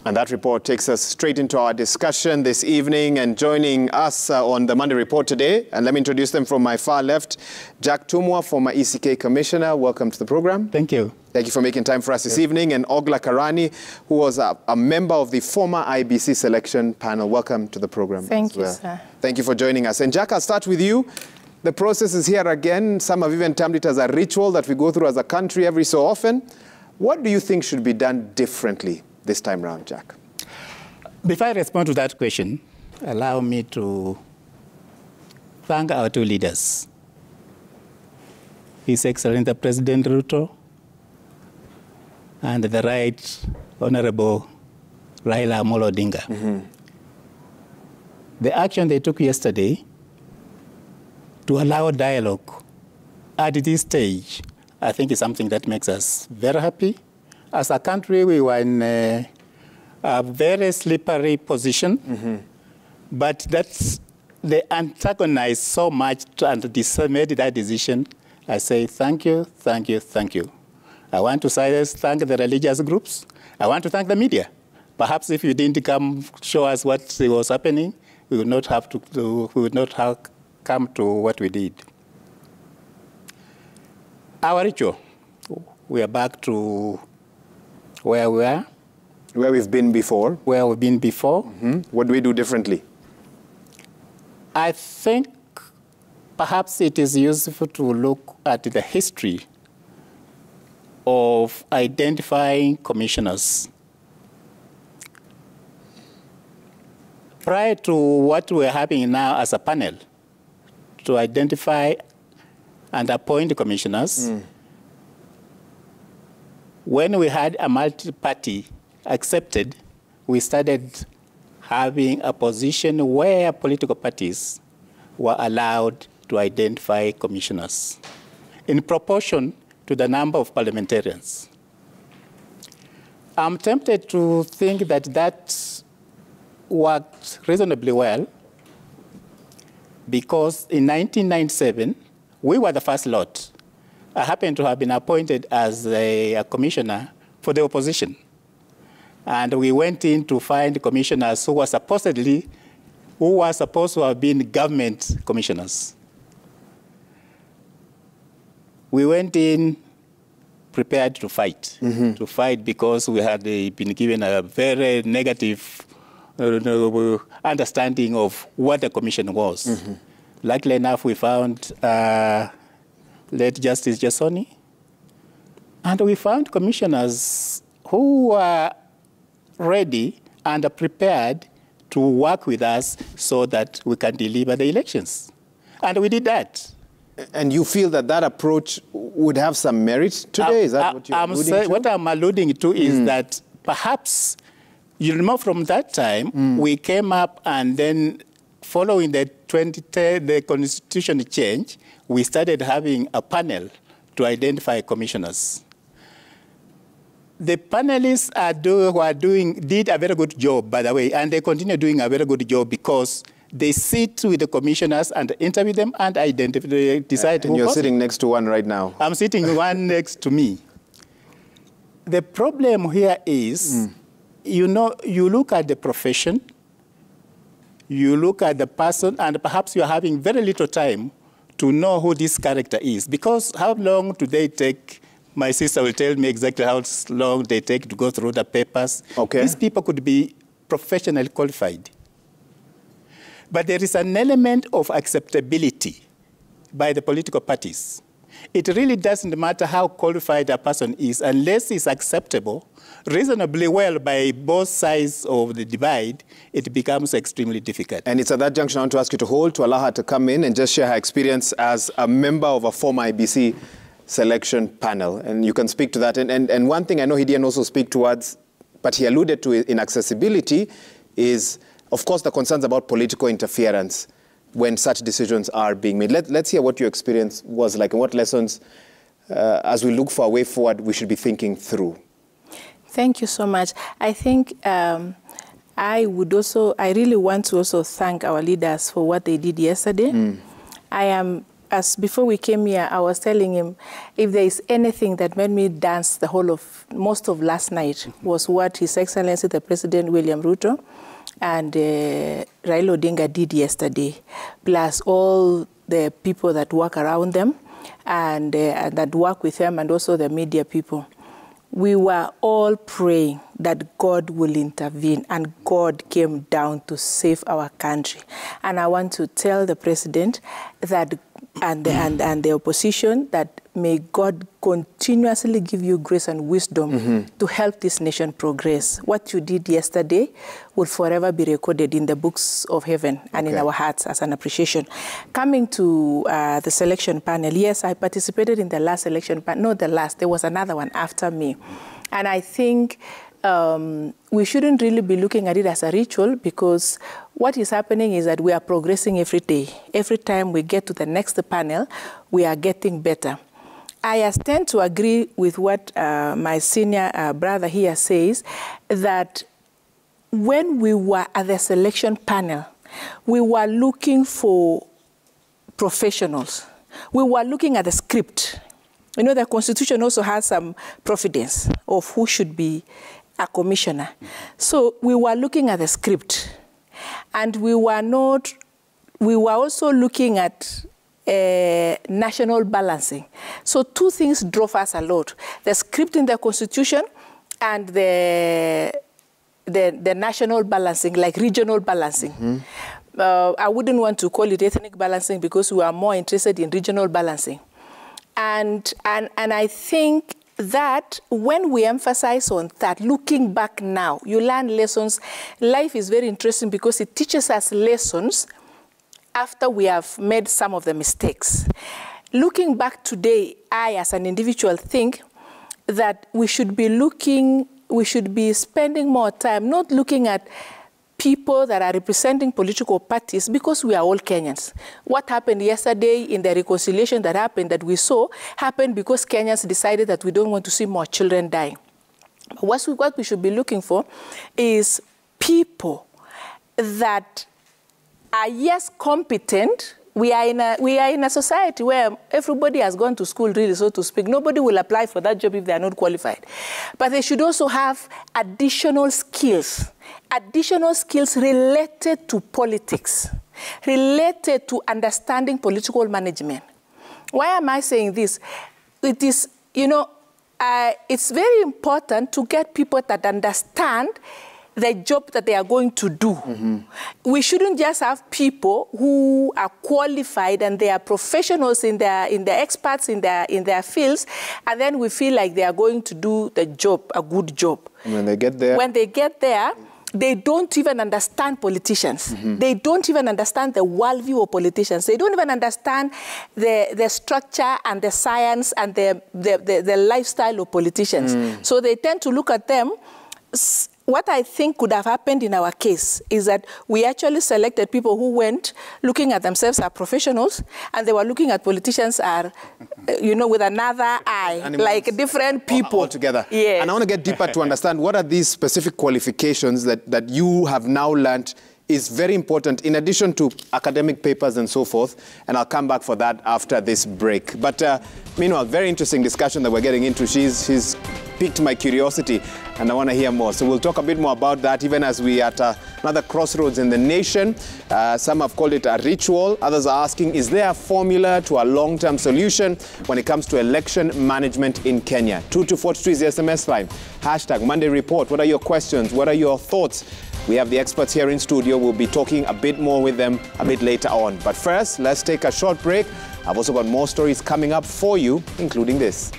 And that report takes us straight into our discussion this evening. And joining us on the Monday Report today, and let me introduce them from my far left, Jack Tumwa, former ECK Commissioner. Welcome to the program. Thank you. Thank you for making time for us this evening. And Ogla Karani, who was a member of the former IEBC Selection Panel. Welcome to the program. Thank you, sir. Thank you for joining us. And Jack, I'll start with you. The process is here again. Some have even termed it as a ritual that we go through as a country every so often. What do you think should be done differently this time round, Jack? Before I respond to that question, allow me to thank our two leaders, His Excellency President Ruto and the Right Honorable Raila Amolo Odinga. The action they took yesterday to allow dialogue at this stage, I think is something that makes us very happy. As a country, we were in a very slippery position, but that's, they antagonized so much and made that decision. I say thank you, thank you, thank you. I want to thank the religious groups. I want to thank the media. Perhaps if you didn't come show us what was happening, we would not have come to what we did. Our ritual, we are back to where we were. Where we've been before. Where we've been before. What do we do differently? I think perhaps it is useful to look at the history of identifying commissioners. Prior to what we're having now as a panel, to identify and appoint commissioners, when we had a multi-party accepted, we started having a position where political parties were allowed to identify commissioners in proportion to the number of parliamentarians. I'm tempted to think that that worked reasonably well because in 1997, we were the first lot. I happened to have been appointed as a commissioner for the opposition. And we went in to find commissioners who were supposed to have been government commissioners. We went in prepared to fight, because we had been given a very negative understanding of what the commission was. Luckily enough, we found late Justice Jasoni, and we found commissioners who were ready and prepared to work with us so that we can deliver the elections. And we did that. And you feel that that approach would have some merit today? Is that what you're alluding to? What I'm alluding to is that perhaps, you remember from that time, we came up and then following the 2010, the constitution change, we started having a panel to identify commissioners. The panelists did a very good job, by the way, and they continue doing a very good job because they sit with the commissioners and interview them and decide who. And you're sitting next to one right now. I'm sitting one next to me. The problem here is, you look at the profession, you look at the person, and perhaps you're having very little time to know who this character is. Because how long do they take? My sister will tell me exactly how long they take to go through the papers. Okay. These people could be professionally qualified. But there is an element of acceptability by the political parties. It really doesn't matter how qualified a person is, unless it's acceptable reasonably well by both sides of the divide, it becomes extremely difficult. And it's at that junction I want to ask you to hold, to allow her to come in and just share her experience as a member of a former IEBC Selection Panel. And you can speak to that. And one thing I know he didn't also speak towards, but he alluded to in accessibility, is, of course, the concerns about political interference when such decisions are being made. Let's hear what your experience was like and what lessons, as we look for a way forward, we should be thinking through. Thank you so much. I think I really want to also thank our leaders for what they did yesterday. I am as before we came here, I was telling him, if there is anything that made me dance the most of last night was what His Excellency the President William Ruto and Raila Odinga did yesterday, plus all the people that work around them and that work with them, and also the media people. We were all praying that God will intervene, and God came down to save our country. And I want to tell the president that, and the opposition, that may God continuously give you grace and wisdom to help this nation progress. What you did yesterday will forever be recorded in the books of heaven and in our hearts as an appreciation. Coming to the selection panel, yes, I participated in the last selection panel. Not the last, there was another one after me. And I think we shouldn't really be looking at it as a ritual, because what is happening is that we are progressing every day. Every time we get to the next panel, we are getting better. I tend to agree with what my senior brother here says, that when we were at the selection panel, we were looking for professionals. We were looking at the script. You know, the Constitution also has some providence of who should be a commissioner. So we were looking at the script, and we were also looking at national balancing. So two things drove us a lot: the script in the Constitution and the national balancing, like regional balancing. I wouldn't want to call it ethnic balancing, because we are more interested in regional balancing. And I think that when we emphasize on that, looking back now, you learn lessons. Life is very interesting because it teaches us lessons after we have made some of the mistakes. Looking back today, I as an individual think that we should be spending more time not looking at people that are representing political parties, because we are all Kenyans. What happened yesterday in the reconciliation that we saw happened because Kenyans decided that we don't want to see more children dying. What we should be looking for is people that are, yes, competent. We are in a society where everybody has gone to school, really, so to speak. Nobody will apply for that job if they are not qualified. But they should also have additional skills related to politics, related to understanding political management. Why am I saying this? It is, you know, it's very important to get people that understand the job that they are going to do. We shouldn't just have people who are qualified and they are professionals in their experts in their fields, and then we feel like they are going to do the job, a good job. And when they get there, they don't even understand politicians. They don't even understand the worldview of politicians. They don't even understand the structure and the science and the lifestyle of politicians. So they tend to look at them. What I think could have happened in our case is that we actually selected people who went looking at themselves as professionals, and they were looking at politicians as, you know, with another eye, like different people. Altogether. Yeah. And I want to get deeper to understand what are these specific qualifications that you have now learned is very important, in addition to academic papers and so forth. And I'll come back for that after this break. But meanwhile, very interesting discussion that we're getting into. She's piqued my curiosity, and I want to hear more. So we'll talk a bit more about that, even as we are at another crossroads in the nation. Some have called it a ritual. Others are asking, is there a formula to a long-term solution when it comes to election management in Kenya? 2243 is the SMS line. Hashtag Monday Report. What are your questions? What are your thoughts? We have the experts here in studio. We'll be talking a bit more with them a bit later on. But first, let's take a short break. I've also got more stories coming up for you, including this.